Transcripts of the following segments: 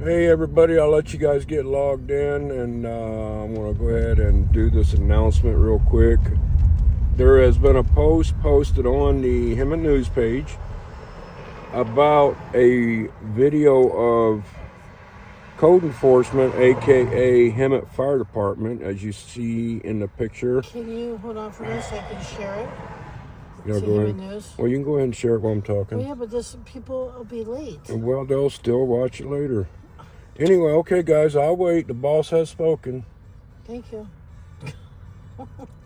Hey everybody, I'll let you guys get logged in, and I'm going to go ahead and do this announcement real quick. There has been a post posted on the Hemet news page about a video of code enforcement, aka Hemet Fire Department, as you see in the picture. Can you hold on for this so I can share it? Go ahead. News? Well, you can go ahead and share it while I'm talking. Well, yeah, but people will be late. Well, they'll still watch it later. Anyway, okay, guys, I'll wait. The boss has spoken. Thank you.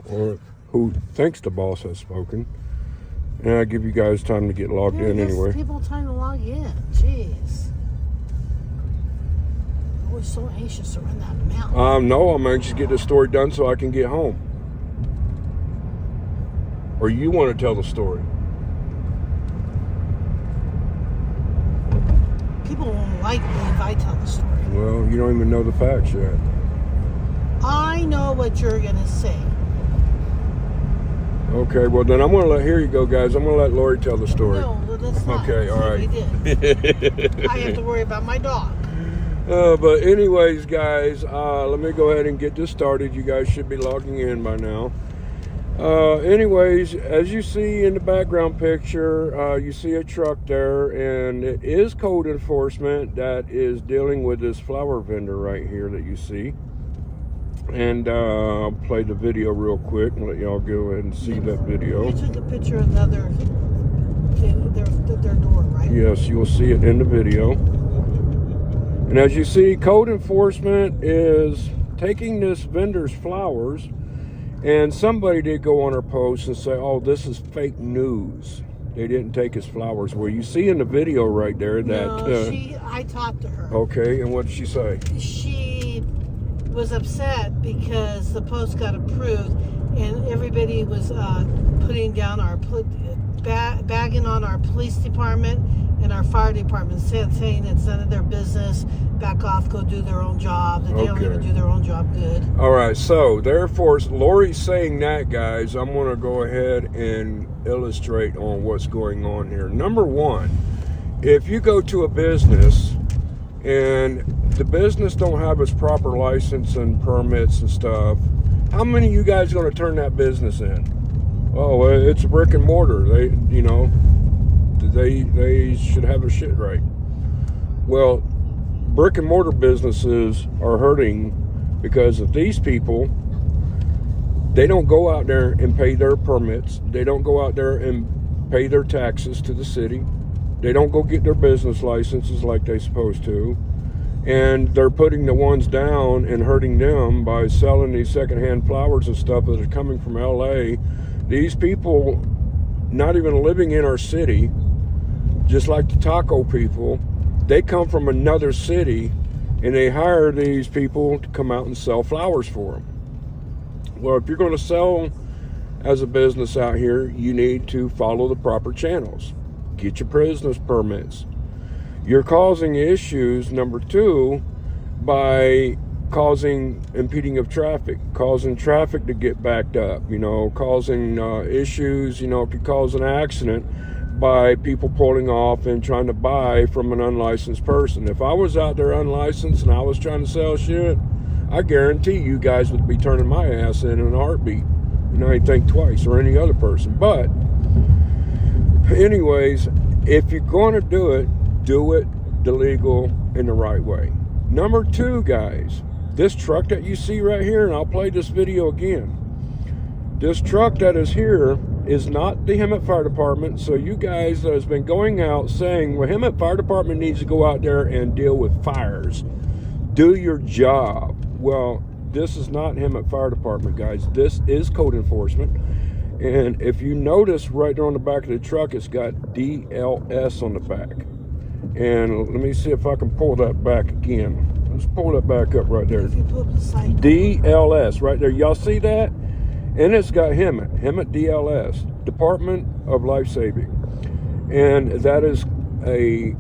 Or who thinks the boss has spoken. And I give you guys time to get logged in anyway. People time to log in. Jeez. I was so anxious to run that mountain. No, I'm anxious to get this story done so I can get home. Or you want to tell the story? People won't like me if I tell the story. Well, you don't even know the facts yet. I know what you're going to say. Okay, well then I'm going to here you go, guys. I'm going to let Lori tell the story. No, that's not. Okay, all right. I have to worry about my dog. But anyways, guys, let me go ahead and get this started. You guys should be logging in by now. Anyways, as you see in the background picture, you see a truck there, and it is code enforcement that is dealing with this flower vendor right here that you see. And I'll play the video real quick and let y'all go ahead and see that video. You took a picture of their door, right? Yes, you'll see it in the video. And as you see, code enforcement is taking this vendor's flowers. And somebody did go on her post and say, oh, this is fake news. They didn't take his flowers. Well, you see in the video right there that... No, I talked to her. Okay, and what did she say? She was upset because the post got approved and everybody was putting down bagging on our police department and our fire department, saying it's none of their business, back off, go do their own job, that they don't even do their own job good. All right, so therefore, Lori's saying that, guys. I'm going to go ahead and illustrate on what's going on here. Number one, if you go to a business and the business don't have its proper license and permits and stuff, how many of you guys are going to turn that business in? Oh, it's a brick and mortar. They should have their shit right. Well, brick and mortar businesses are hurting because of these people. They don't go out there and pay their permits. They don't go out there and pay their taxes to the city. They don't go get their business licenses like they're supposed to. And they're putting the ones down and hurting them by selling these secondhand flowers and stuff that are coming from LA. These people, not even living in our city, just like the taco people, they come from another city and they hire these people to come out and sell flowers for them. Well, if you're going to sell as a business out here, you need to follow the proper channels. Get your business permits. You're causing issues, number two, by causing impeding of traffic, causing traffic to get backed up, causing issues, it could cause an accident by people pulling off and trying to buy from an unlicensed person. If I was out there unlicensed and I was trying to sell shit, I guarantee you guys would be turning my ass in a heartbeat. I ain't think twice, or any other person. But anyways, if you're going to do it the legal in the right way. Number two, guys, this truck that you see right here, and I'll play this video again. This truck that is here is not the Hemet Fire Department. So you guys that has been going out saying, well, Hemet Fire Department needs to go out there and deal with fires. Do your job. Well, this is not Hemet Fire Department, guys. This is code enforcement. And if you notice right there on the back of the truck, it's got DLS on the back. And let me see if I can pull that back again. Let's pull that back up right there. If you pull up the side DLS right there. Y'all see that? And it's got Hemet DLS, Department of Life Saving. And that is a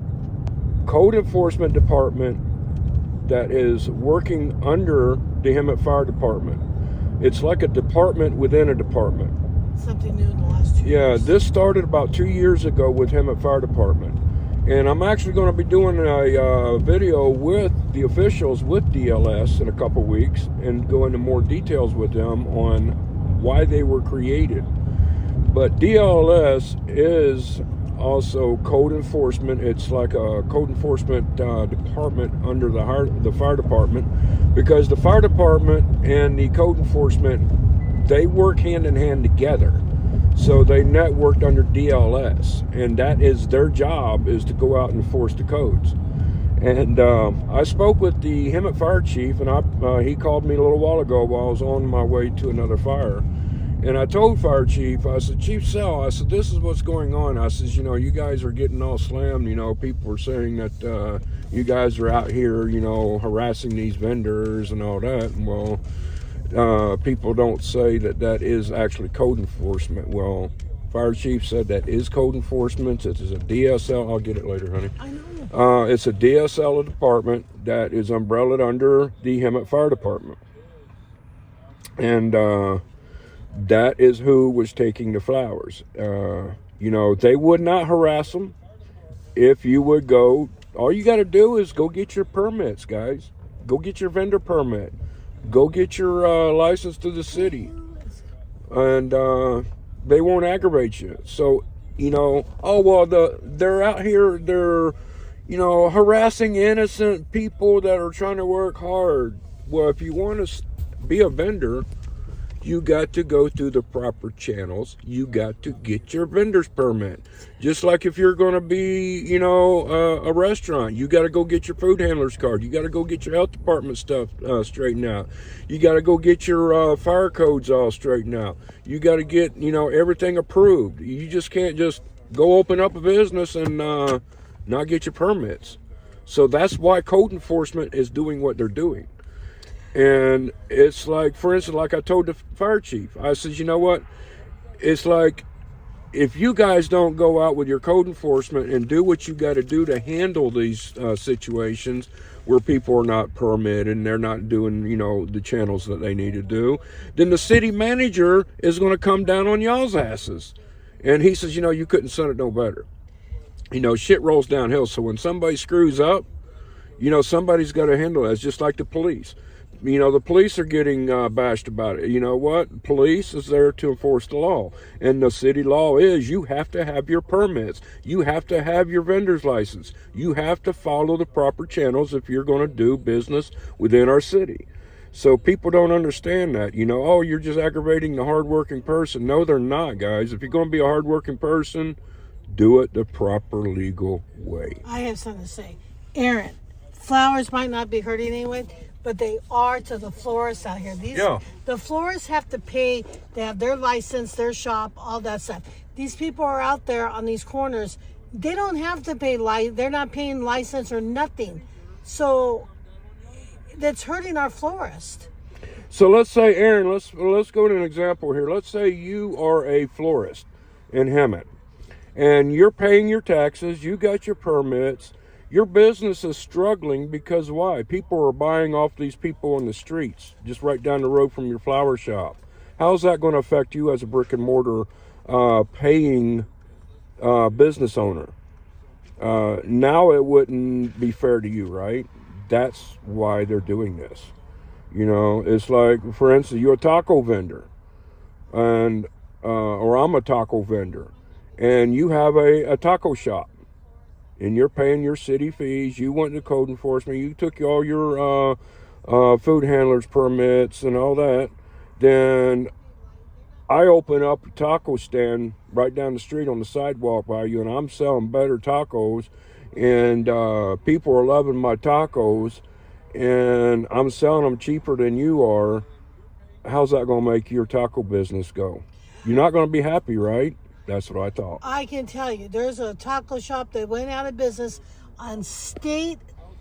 code enforcement department that is working under the Hemet Fire Department. It's like a department within a department. Something new in the last 2 years. Yeah, this started about 2 years ago with Hemet Fire Department. And I'm actually going to be doing a video with the officials with DLS in a couple weeks and go into more details with them on why they were created. But DLS is also code enforcement. It's like a code enforcement department under the fire department, because the fire department and the code enforcement, they work hand in hand together. So they networked under DLS, and that is their job, is to go out and enforce the codes. And I spoke with the Hemet fire chief, and he called me a little while ago while I was on my way to another fire. And I told fire chief, I said, Chief Sell, I said, this is what's going on. I says, you guys are getting all slammed. People are saying that you guys are out here, harassing these vendors and all that. And well, people don't say that is actually code enforcement. Well, fire chief said that is code enforcement. It is a DSL. I'll get it later, honey. I know. It's a DSL department that is umbrellaed under the Hemet Fire Department. And that is who was taking the flowers. They would not harass them if you would go. All you got to do is go get your permits, guys. Go get your vendor permit. Go get your license to the city, and they won't aggravate you. So, they're out here, they're, harassing innocent people that are trying to work hard. Well, if you want to be a vendor, you got to go through the proper channels. You got to get your vendor's permit. Just like if you're going to be, a restaurant, you got to go get your food handler's card. You got to go get your health department stuff straightened out. You got to go get your fire codes all straightened out. You got to get, everything approved. You just can't just go open up a business and not get your permits. So that's why code enforcement is doing what they're doing. And it's like, for instance, like I told the fire chief, I said, you know what? It's like, if you guys don't go out with your code enforcement and do what you got to do to handle these situations where people are not permitted and they're not doing, the channels that they need to do, then the city manager is going to come down on y'all's asses. And he says, you couldn't have done it no better. Shit rolls downhill. So when somebody screws up, somebody's got to handle it. It's just like the police. The police are getting bashed about it. You know what? Police is there to enforce the law. And the city law is you have to have your permits. You have to have your vendor's license. You have to follow the proper channels if you're going to do business within our city. So people don't understand that. You're just aggravating the hardworking person. No, they're not, guys. If you're going to be a hardworking person, do it the proper legal way. I have something to say. Aaron, flowers might not be hurting anyone, but they are to the florists out here. The florists have to pay. They have their license, their shop, all that stuff. These people are out there on these corners. They don't have to pay. They're not paying license or nothing. So that's hurting our florist. So let's say, Aaron, let's go to an example here. Let's say you are a florist in Hemet, and you're paying your taxes. You got your permits. Your business is struggling because why? People are buying off these people on the streets, just right down the road from your flower shop. How's that going to affect you as a brick and mortar paying business owner? Now it wouldn't be fair to you, right? That's why they're doing this. It's like, for instance, you're a taco vendor, and or I'm a taco vendor, and you have a taco shop. And you're paying your city fees. You went to code enforcement. You took all your food handlers permits and all that. Then I open up a taco stand right down the street on the sidewalk by you, and I'm selling better tacos. And people are loving my tacos, and I'm selling them cheaper than you are. How's that going to make your taco business go? You're not going to be happy, right? That's what I thought. I can tell you, there's a taco shop that went out of business on State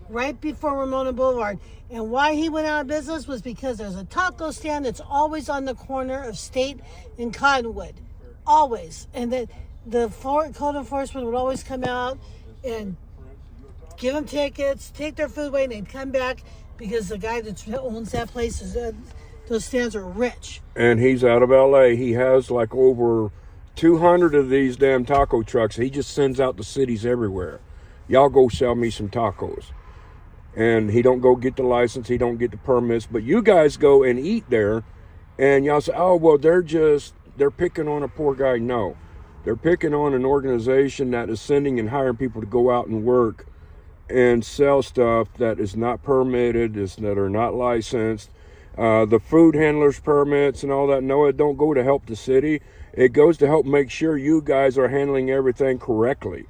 right before Ramona Boulevard. And why he went out of business was because there's a taco stand that's always on the corner of State and Cottonwood. Always. And then the code enforcement would always come out and give them tickets, take their food away, and they'd come back because the guy that owns that place, those stands are rich. And he's out of L.A. He has like over 200 of these damn taco trucks. He just sends out to cities everywhere. y'all go sell me some tacos. And he don't go get the license, he don't get the permits, but you guys go and eat there, and y'all say, oh, well, they're picking on a poor guy. No, they're picking on an organization that is sending and hiring people to go out and work and sell stuff that is not permitted, that are not licensed. The food handlers permits and all that, no, it don't go to help the city. It goes to help make sure you guys are handling everything correctly.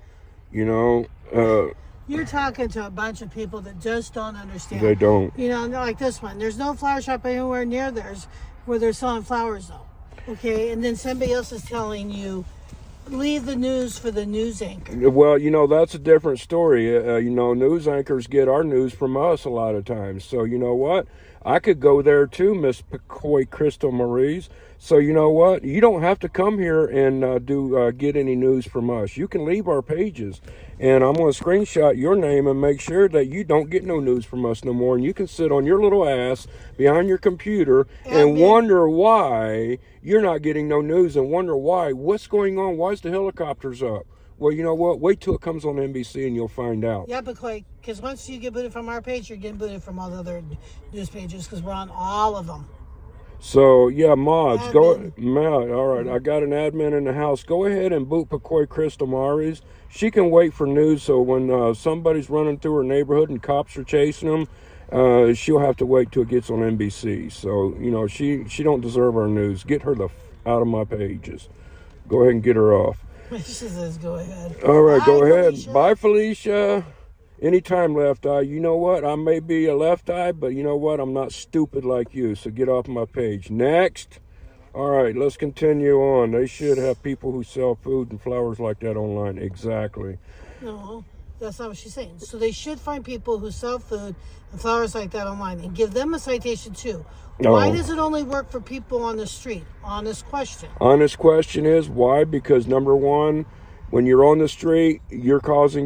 You know, you're talking to a bunch of people that just don't understand. They don't. You know, like this one. There's no flower shop anywhere near theirs where they're selling flowers, though. Okay, and then somebody else is telling you, leave the news for the news anchor. Well, you know, that's a different story. You know, news anchors get our news from us a lot of times. So, you know what? I could go there too, Miss Picoy Crystal Maurice. So, you know what? You don't have to come here and get any news from us. You can leave our pages. And I'm going to screenshot your name and make sure that you don't get no news from us no more. And you can sit on your little ass behind your computer and wonder why you're not getting no news and wonder why. What's going on? Why is the helicopters up? Well, you know what? Wait till it comes on NBC and you'll find out. Yeah, because once you get booted from our page, you're getting booted from all the other news pages because we're on all of them. So, yeah, mods, all right, I got an admin in the house. Go ahead and boot Picoy Crystal Maurice. She can wait for news, so when somebody's running through her neighborhood and cops are chasing them, she'll have to wait till it gets on NBC. So, you know, she don't deserve our news. Get her out of my pages. Go ahead and get her off. She says, go ahead. All right, Bye, go ahead. Felicia. Bye, Felicia. Anytime, Left Eye. You know what? I may be a left eye, but you know what? I'm not stupid like you, so get off my page. Next. All right, let's continue on. They should have people who sell food and flowers like that online. Exactly. No, that's not what she's saying. So they should find people who sell food and flowers like that online and give them a citation too. Why does it only work for people on the street? Honest question. Honest question is why? Because number one, when you're on the street, you're causing